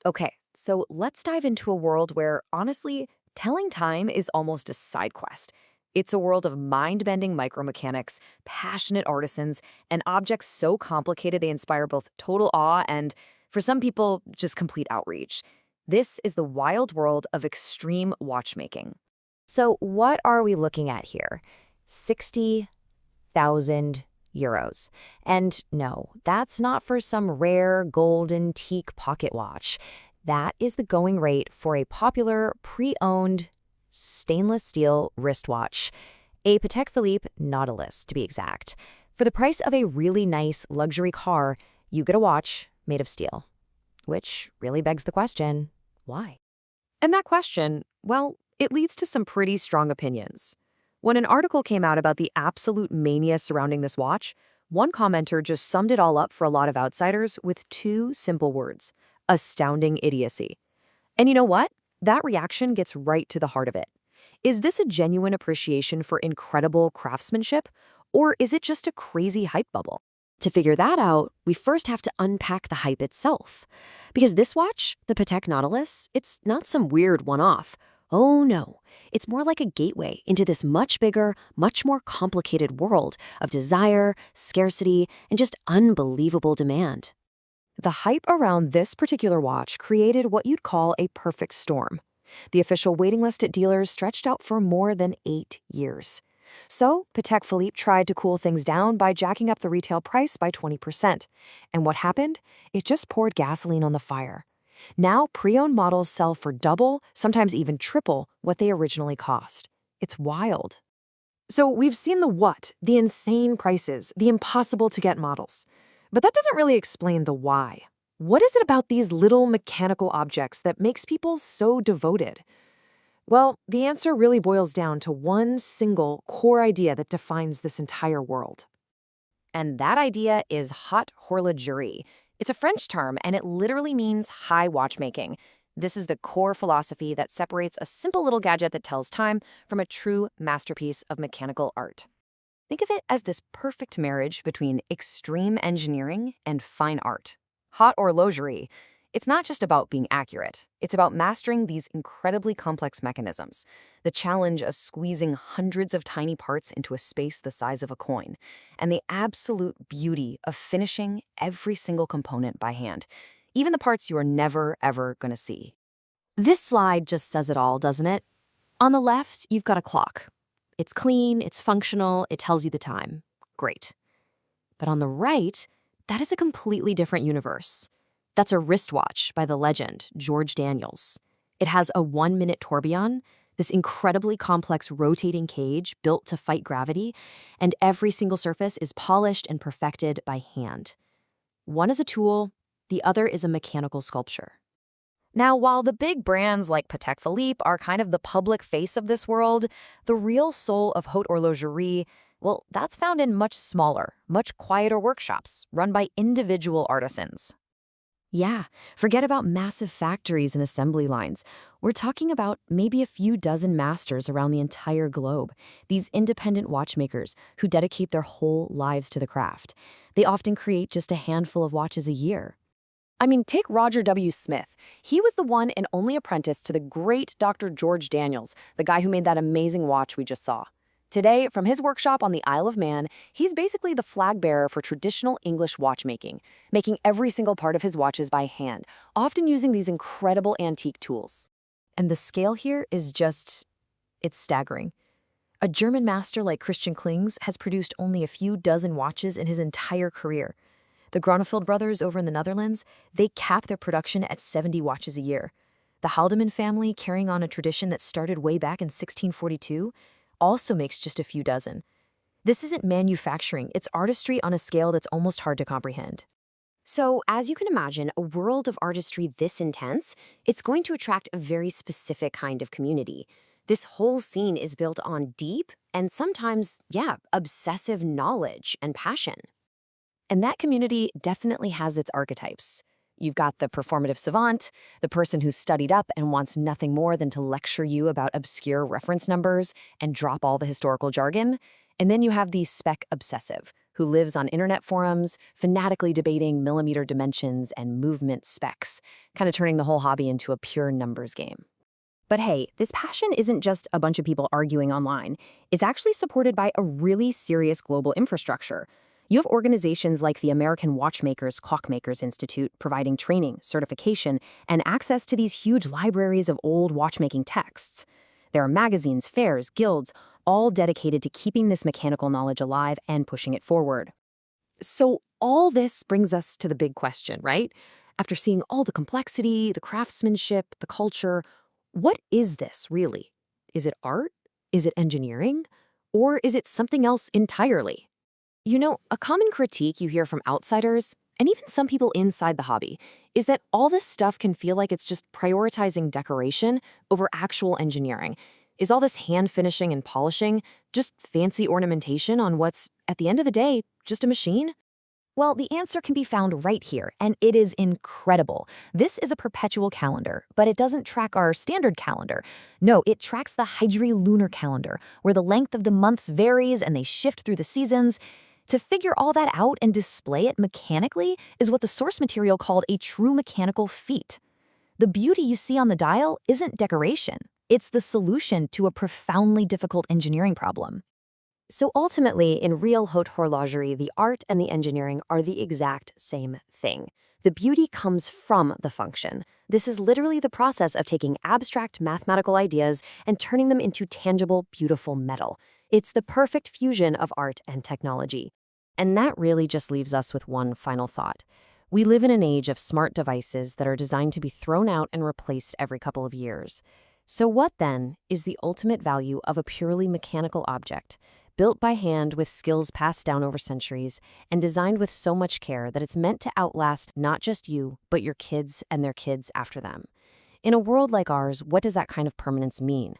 Okay, so let's dive into a world where, honestly, telling time is almost a side quest. It's a world of mind-bending micromechanics, passionate artisans, and objects so complicated they inspire both total awe and, for some people, just complete outreach. This is the wild world of extreme watchmaking. So what are we looking at here? 60,000 euros. And no, that's not for some rare golden teak pocket watch. That is the going rate for a popular pre-owned stainless steel wristwatch, a Patek Philippe Nautilus to be exact. For the price of a really nice luxury car, you get a watch made of steel. Which really begs the question, why? And that question, well, it leads to some pretty strong opinions. When an article came out about the absolute mania surrounding this watch, one commenter just summed it all up for a lot of outsiders with two simple words: astounding idiocy. And you know what? That reaction gets right to the heart of it. Is this a genuine appreciation for incredible craftsmanship, or is it just a crazy hype bubble? To figure that out, we first have to unpack the hype itself. Because this watch, the Patek Nautilus, it's not some weird one-off. Oh no, it's more like a gateway into this much bigger, much more complicated world of desire, scarcity, and just unbelievable demand. The hype around this particular watch created what you'd call a perfect storm. The official waiting list at dealers stretched out for more than 8 years. So, Patek Philippe tried to cool things down by jacking up the retail price by 20%. And what happened? It just poured gasoline on the fire. Now, pre-owned models sell for double, sometimes even triple, what they originally cost. It's wild. So we've seen the what, the insane prices, the impossible-to-get models. But that doesn't really explain the why. What is it about these little mechanical objects that makes people so devoted? Well, the answer really boils down to one single core idea that defines this entire world. And that idea is haute horlogerie. It's a French term, and it literally means high watchmaking. This is the core philosophy that separates a simple little gadget that tells time from a true masterpiece of mechanical art. Think of it as this perfect marriage between extreme engineering and fine art. Haute horlogerie. It's not just about being accurate. It's about mastering these incredibly complex mechanisms. The challenge of squeezing hundreds of tiny parts into a space the size of a coin. And the absolute beauty of finishing every single component by hand, even the parts you are never, ever going to see. This slide just says it all, doesn't it? On the left, you've got a clock. It's clean, it's functional, it tells you the time. Great. But on the right, that is a completely different universe. That's a wristwatch by the legend, George Daniels. It has a 1-minute tourbillon, this incredibly complex rotating cage built to fight gravity, and every single surface is polished and perfected by hand. One is a tool, the other is a mechanical sculpture. Now, while the big brands like Patek Philippe are kind of the public face of this world, the real soul of haute horlogerie, well, that's found in much smaller, much quieter workshops run by individual artisans. Yeah, forget about massive factories and assembly lines. We're talking about maybe a few dozen masters around the entire globe, these independent watchmakers who dedicate their whole lives to the craft. They often create just a handful of watches a year. I mean, take Roger W. Smith. He was the one and only apprentice to the great Dr. George Daniels, the guy who made that amazing watch we just saw. Today, from his workshop on the Isle of Man, he's basically the flag bearer for traditional English watchmaking, making every single part of his watches by hand, often using these incredible antique tools. And the scale here is it's staggering. A German master like Christian Klings has produced only a few dozen watches in his entire career. The Gronefeld brothers over in the Netherlands, they cap their production at 70 watches a year. The Haldeman family, carrying on a tradition that started way back in 1642, also makes just a few dozen. This isn't manufacturing, it's artistry on a scale that's almost hard to comprehend. So, as you can imagine, a world of artistry this intense, it's going to attract a very specific kind of community. This whole scene is built on deep and sometimes, obsessive knowledge and passion. And that community definitely has its archetypes. You've got the performative savant, the person who's studied up and wants nothing more than to lecture you about obscure reference numbers and drop all the historical jargon. And then you have the spec obsessive, who lives on internet forums, fanatically debating millimeter dimensions and movement specs, kind of turning the whole hobby into a pure numbers game. But hey, this passion isn't just a bunch of people arguing online. It's actually supported by a really serious global infrastructure. You have organizations like the American Watchmakers Clockmakers Institute providing training, certification, and access to these huge libraries of old watchmaking texts. There are magazines, fairs, guilds, all dedicated to keeping this mechanical knowledge alive and pushing it forward. So all this brings us to the big question, right? After seeing all the complexity, the craftsmanship, the culture, what is this really? Is it art? Is it engineering? Or is it something else entirely? A common critique you hear from outsiders, and even some people inside the hobby, is that all this stuff can feel like it's just prioritizing decoration over actual engineering. Is all this hand finishing and polishing just fancy ornamentation on what's, at the end of the day, just a machine? Well, the answer can be found right here, and it is incredible. This is a perpetual calendar, but it doesn't track our standard calendar. No, it tracks the Hydri lunar calendar, where the length of the months varies and they shift through the seasons. To figure all that out and display it mechanically is what the source material called a true mechanical feat. The beauty you see on the dial isn't decoration. It's the solution to a profoundly difficult engineering problem. So ultimately, in real haute horlogerie, the art and the engineering are the exact same thing. The beauty comes from the function. This is literally the process of taking abstract mathematical ideas and turning them into tangible, beautiful metal. It's the perfect fusion of art and technology. And that really just leaves us with one final thought. We live in an age of smart devices that are designed to be thrown out and replaced every couple of years. So what then is the ultimate value of a purely mechanical object, built by hand with skills passed down over centuries and designed with so much care that it's meant to outlast not just you, but your kids and their kids after them? In a world like ours, what does that kind of permanence mean?